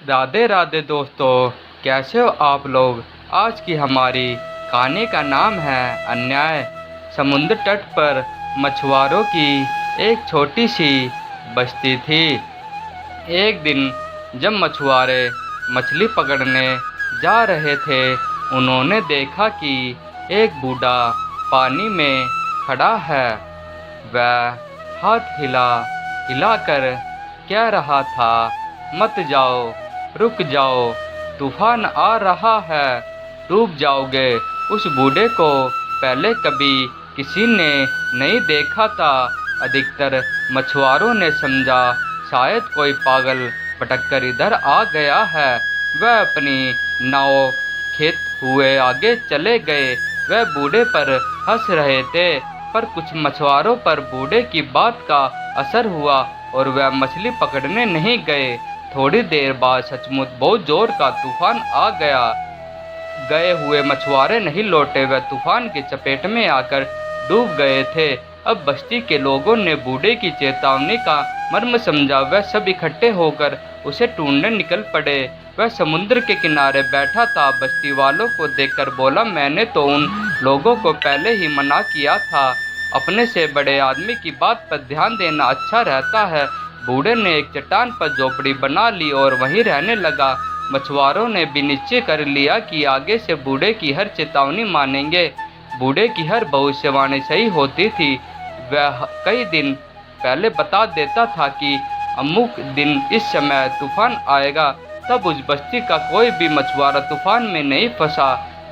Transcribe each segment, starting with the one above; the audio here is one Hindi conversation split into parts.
राधे राधे दोस्तों, कैसे हो आप लोग। आज की हमारी कहानी का नाम है अन्याय। समुद्र तट पर मछुआरों की एक छोटी सी बस्ती थी। एक दिन जब मछुआरे मछली पकड़ने जा रहे थे, उन्होंने देखा कि एक बूढ़ा पानी में खड़ा है। वह हाथ हिलाकर कह रहा था, मत जाओ, रुक जाओ, तूफान आ रहा है, डूब जाओगे। उस बूढ़े को पहले कभी किसी ने नहीं देखा था। अधिकतर मछुआरों ने समझा शायद कोई पागल भटक कर इधर आ गया है। वह अपनी नाव खेत हुए आगे चले गए। वह बूढ़े पर हंस रहे थे, पर कुछ मछुआरों पर बूढ़े की बात का असर हुआ और वह मछली पकड़ने नहीं गए। थोड़ी देर बाद सचमुच बहुत जोर का तूफान आ गया। गए हुए मछुआरे नहीं लौटे, वह तूफान की चपेट में आकर डूब गए थे। अब बस्ती के लोगों ने बूढ़े की चेतावनी का मर्म समझा। वह सब इकट्ठे होकर उसे ढूंढने निकल पड़े। वह समुद्र के किनारे बैठा था। बस्ती वालों को देखकर बोला, मैंने तो उन लोगों को पहले ही मना किया था। अपने से बड़े आदमी की बात पर ध्यान देना अच्छा रहता है। बूढ़े ने एक चट्टान पर झोपड़ी बना ली और वहीं रहने लगा। मछुआरों ने भी निश्चय कर लिया कि आगे से बूढ़े की हर चेतावनी मानेंगे। बूढ़े की हर भविष्यवाणी सही होती थी। वह कई दिन पहले बता देता था कि अमुक दिन इस समय तूफान आएगा। तब उस बस्ती का कोई भी मछुआरा तूफान में नहीं फंसा।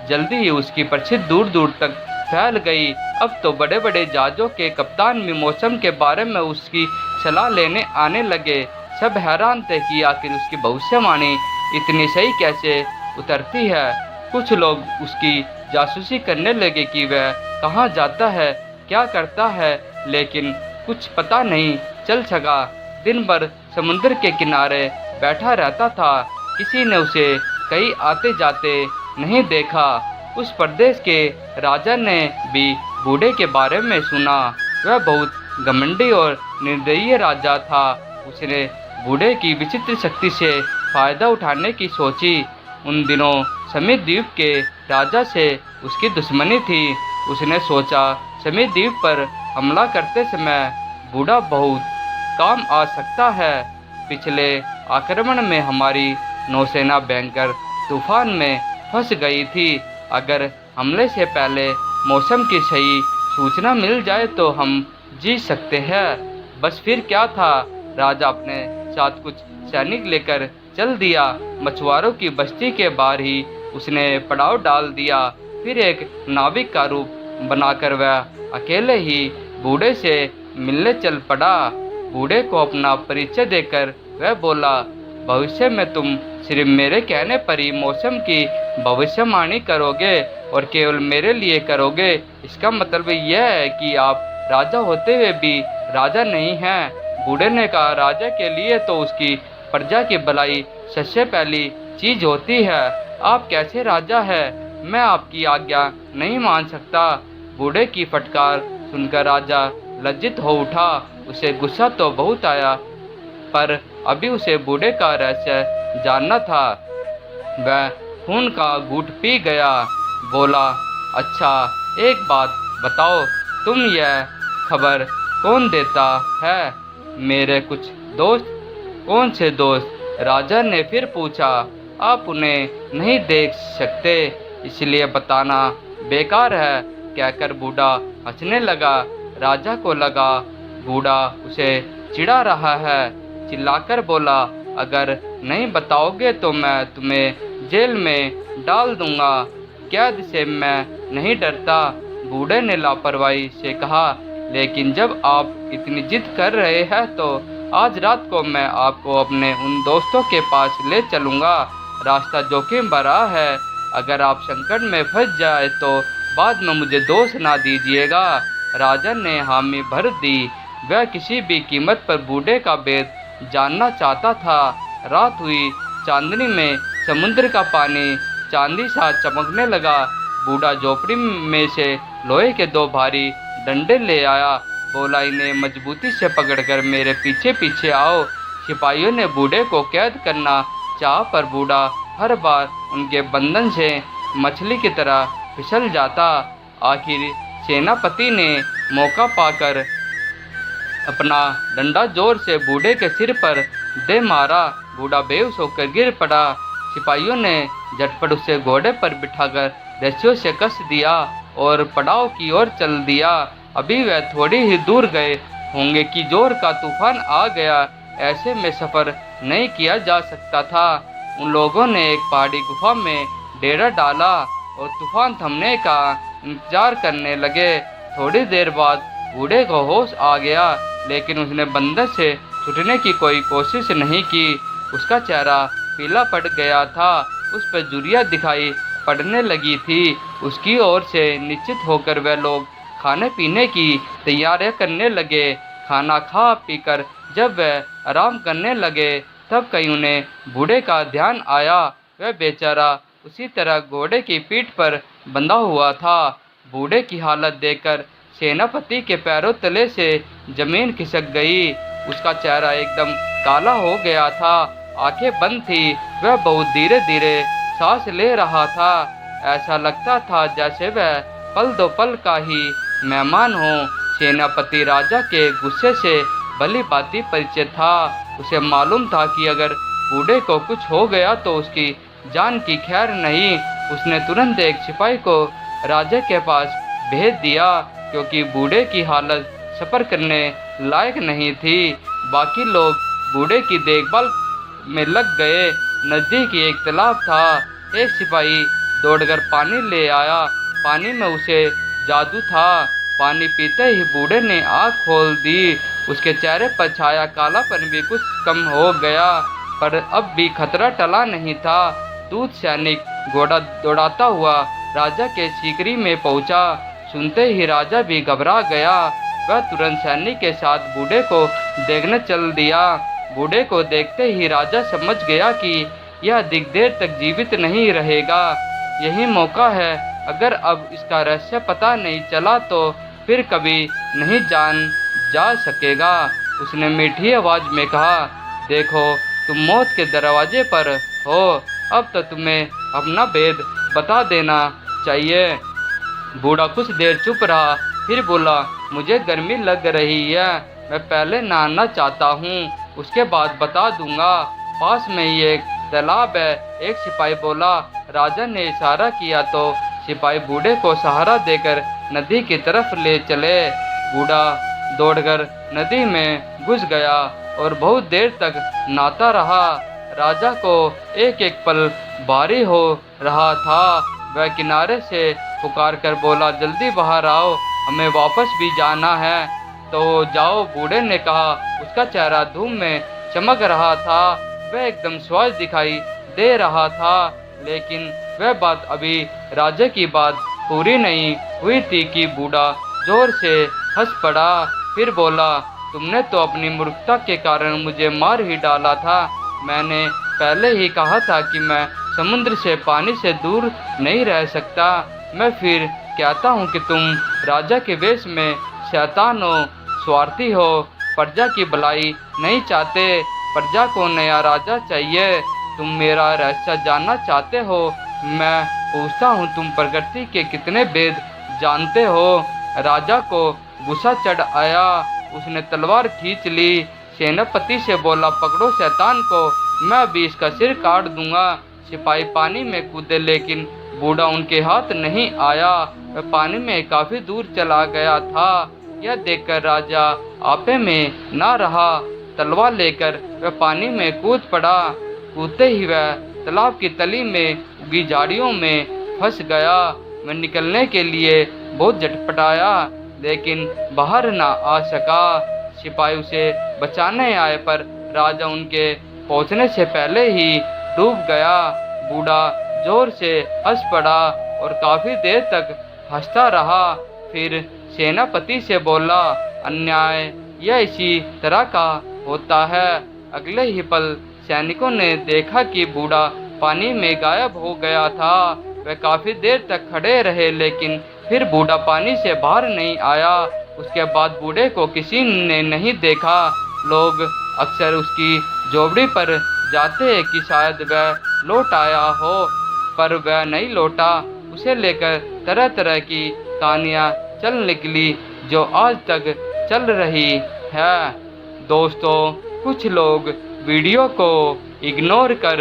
जल्दी ही उसकी प्रसिद्धि दूर दूर तक फैल गई। अब तो बड़े बड़े जहाज़ों के कप्तान भी मौसम के बारे में उसकी सलाह लेने आने लगे। सब हैरान थे कि आखिर उसकी भविष्यवाणी इतनी सही कैसे उतरती है। कुछ लोग उसकी जासूसी करने लगे कि वह कहाँ जाता है, क्या करता है, लेकिन कुछ पता नहीं चल सका। दिन भर समुद्र के किनारे बैठा रहता था। किसी ने उसे कहीं आते जाते नहीं देखा। उस प्रदेश के राजा ने भी बूढ़े के बारे में सुना। वह बहुत घमंडी और निर्दयी राजा था। उसने बूढ़े की विचित्र शक्ति से फायदा उठाने की सोची। उन दिनों समीर द्वीप के राजा से उसकी दुश्मनी थी। उसने सोचा, समीर द्वीप पर हमला करते समय बूढ़ा बहुत काम आ सकता है। पिछले आक्रमण में हमारी नौसेना भयंकर तूफान में फंस गई थी। अगर हमले से पहले मौसम की सही सूचना मिल जाए तो हम जीत सकते हैं। बस फिर क्या था, राजा अपने साथ कुछ सैनिक लेकर चल दिया। मछुआरों की बस्ती के बाहर ही उसने पड़ाव डाल दिया। फिर एक नाविक का रूप बनाकर वह अकेले ही बूढ़े से मिलने चल पड़ा। बूढ़े को अपना परिचय देकर वह बोला, भविष्य में तुम सिर्फ मेरे कहने पर ही मौसम की भविष्यवाणी करोगे और केवल मेरे लिए करोगे। इसका मतलब यह है कि आप राजा होते हुए भी राजा नहीं हैं। बूढ़े ने कहा, राजा के लिए तो उसकी प्रजा की भलाई सबसे पहली चीज होती है। आप कैसे राजा है, मैं आपकी आज्ञा नहीं मान सकता। बूढ़े की फटकार सुनकर राजा लज्जित हो उठा। उसे गुस्सा तो बहुत आया, पर अभी उसे बूढ़े का रहस्य जानना था। वह खून का घूंट पी गया। बोला, अच्छा एक बात बताओ, तुम यह खबर कौन देता है। मेरे कुछ दोस्त। कौन से दोस्त, राजा ने फिर पूछा। आप उन्हें नहीं देख सकते, इसलिए बताना बेकार है, कहकर बूढ़ा हंसने लगा। राजा को लगा बूढ़ा उसे चिढ़ा रहा है। चिल्लाकर बोला, अगर नहीं बताओगे तो मैं तुम्हें जेल में डाल दूंगा। कैद से मैं नहीं डरता। बूढ़े ने लापरवाही से कहा, लेकिन जब आप इतनी जिद कर रहे हैं तो आज रात को मैं आपको अपने उन दोस्तों के पास ले चलूँगा। रास्ता जोखिम भरा है। अगर आप संकट में फंस जाए तो बाद में मुझे दोष ना दीजिएगा। राजा ने हामी भर दी। वह किसी भी कीमत पर बूढ़े का भेद जानना चाहता था। रात हुई। चांदनी में समुद्र का पानी चांदी सा चमकने लगा। बूढ़ा झोपड़ी में से लोहे के दो भारी डंडे ले आया। बोला, इन्हें मजबूती से पकड़कर मेरे पीछे पीछे आओ। सिपाहियों ने बूढ़े को कैद करना चाह पर बूढ़ा हर बार उनके बंधन से मछली की तरह फिसल जाता। आखिर सेनापति ने मौका पाकर अपना डंडा जोर से बूढ़े के सिर पर दे मारा। बूढ़ा बेहोश होकर गिर पड़ा। सिपाहियों ने झटपट उसे घोड़े पर बिठाकर रस्सियों से कस दिया और पड़ाव की ओर चल दिया। अभी वह थोड़ी ही दूर गए होंगे कि जोर का तूफान आ गया। ऐसे में सफ़र नहीं किया जा सकता था। उन लोगों ने एक पहाड़ी गुफा में डेरा डाला और तूफान थमने का इंतजार करने लगे। थोड़ी देर बाद बूढ़े को होश आ गया, लेकिन उसने बंदर से छूटने की कोई कोशिश नहीं की। उसका चेहरा पीला पड़ गया था, उस पर झुर्रियाँ दिखाई पड़ने लगी थी। उसकी ओर से निश्चित होकर वह लोग खाने पीने की तैयारियां करने लगे। खाना खा पीकर जब वह आराम करने लगे, तब कहीं उन्हें बूढ़े का ध्यान आया। वह बेचारा उसी तरह घोड़े की पीठ पर बंधा हुआ था। बूढ़े की हालत देखकर सेनापति के पैरों तले से जमीन खिसक गई। उसका चेहरा एकदम काला हो गया था, आंखें बंद थी। वह बहुत धीरे धीरे सांस ले रहा था। ऐसा लगता था जैसे वह पल दो पल का ही मेहमान हो। सेनापति राजा के गुस्से से भली भांति परिचित था। उसे मालूम था कि अगर बूढ़े को कुछ हो गया तो उसकी जान की खैर नहीं। उसने तुरंत एक सिपाही को राजा के पास भेज दिया, क्योंकि बूढ़े की हालत सफ़र करने लायक नहीं थी। बाकी लोग बूढ़े की देखभाल में लग गए। नज़दीक एक तालाब था। एक सिपाही दौड़कर पानी ले आया। पानी में उसे जादू था। पानी पीते ही बूढ़े ने आँख खोल दी। उसके चेहरे पर छाया कालापन भी कुछ कम हो गया, पर अब भी खतरा टला नहीं था। दूत सैनिक घोड़ा दौड़ाता हुआ राजा के सीकरी में पहुंचा। सुनते ही राजा भी घबरा गया। वह तुरंत सैनिक के साथ बूढ़े को देखने चल दिया। बूढ़े को देखते ही राजा समझ गया कि यह अधिक देर तक जीवित नहीं रहेगा। यही मौका है। अगर अब इसका रहस्य पता नहीं चला तो फिर कभी नहीं जान जा सकेगा। उसने मीठी आवाज में कहा, देखो तुम मौत के दरवाजे पर हो। अब तो तुम्हें अपना भेद बता देना चाहिए। बूढ़ा कुछ देर चुप रहा, फिर बोला, मुझे गर्मी लग रही है, मैं पहले नहाना चाहता हूँ, उसके बाद बता दूंगा। पास में ही एक तालाब है। एक सिपाही बोला। राजा ने इशारा किया तो सिपाही बूढ़े को सहारा देकर नदी की तरफ ले चले। बूढ़ा दौड़कर नदी में घुस गया और बहुत देर तक नहाता रहा। राजा को एक एक पल भारी हो रहा था। वह किनारे से पुकार कर बोला, जल्दी बाहर आओ, हमें वापस भी जाना है। तो जाओ, बूढ़े ने कहा। उसका चेहरा धूप में चमक रहा था। वह एकदम स्वस्थ दिखाई दे रहा था, लेकिन वह बात अभी राजा की बात पूरी नहीं हुई थी कि बूढ़ा जोर से हंस पड़ा। फिर बोला, तुमने तो अपनी मूर्खता के कारण मुझे मार ही डाला था। मैंने पहले ही कहा था कि मैं समुद्र से पानी से दूर नहीं रह सकता। मैं फिर कहता हूँ कि तुम राजा के वेश में शैतान हो, स्वार्थी हो, प्रजा की भलाई नहीं चाहते। प्रजा को नया राजा चाहिए। तुम मेरा रहस्य जानना चाहते हो। मैं पूछता हूँ, तुम प्रकृति के कितने भेद जानते हो? राजा को गुस्सा चढ़ आया। उसने तलवार खींच ली। सेनापति से बोला, पकड़ो शैतान को, मैं अभी इसका सिर काट दूंगा। सिपाही पानी में कूदे, लेकिन बूढ़ा उनके हाथ नहीं आया। वह पानी में काफी दूर चला गया था। यह देखकर राजा आपे में ना रहा। तलवार लेकर वह पानी में कूद पड़ा। कूदते ही वह तालाब की तली में उगी झाड़ियों में फंस गया। वह निकलने के लिए बहुत झटपटाया, लेकिन बाहर ना आ सका। सिपाही उसे बचाने आए, पर राजा उनके पहुंचने से पहले ही डूब गया। बूढ़ा जोर से हंस पड़ा और काफी देर तक हंसता रहा। फिर सेनापति से बोला, अन्याय यह इसी तरह का होता है। अगले ही पल सैनिकों ने देखा कि बूढ़ा पानी में गायब हो गया था। वह काफी देर तक खड़े रहे, लेकिन फिर बूढ़ा पानी से बाहर नहीं आया। उसके बाद बूढ़े को किसी ने नहीं देखा। लोग अक्सर उसकी झोपड़ी पर जाते कि शायद वह लौट आया हो, पर वह नहीं लौटा। उसे लेकर तरह तरह की कहानियाँ चल निकली जो आज तक चल रही है। दोस्तों, कुछ लोग वीडियो को इग्नोर कर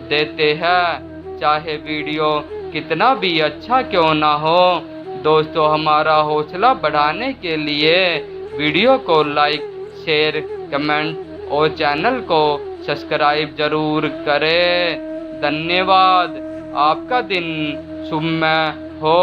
देते हैं, चाहे वीडियो कितना भी अच्छा क्यों ना हो। दोस्तों, हमारा हौसला बढ़ाने के लिए वीडियो को लाइक, शेयर, कमेंट और चैनल को सब्सक्राइब जरूर करें। धन्यवाद। आपका दिन शुभमय हो।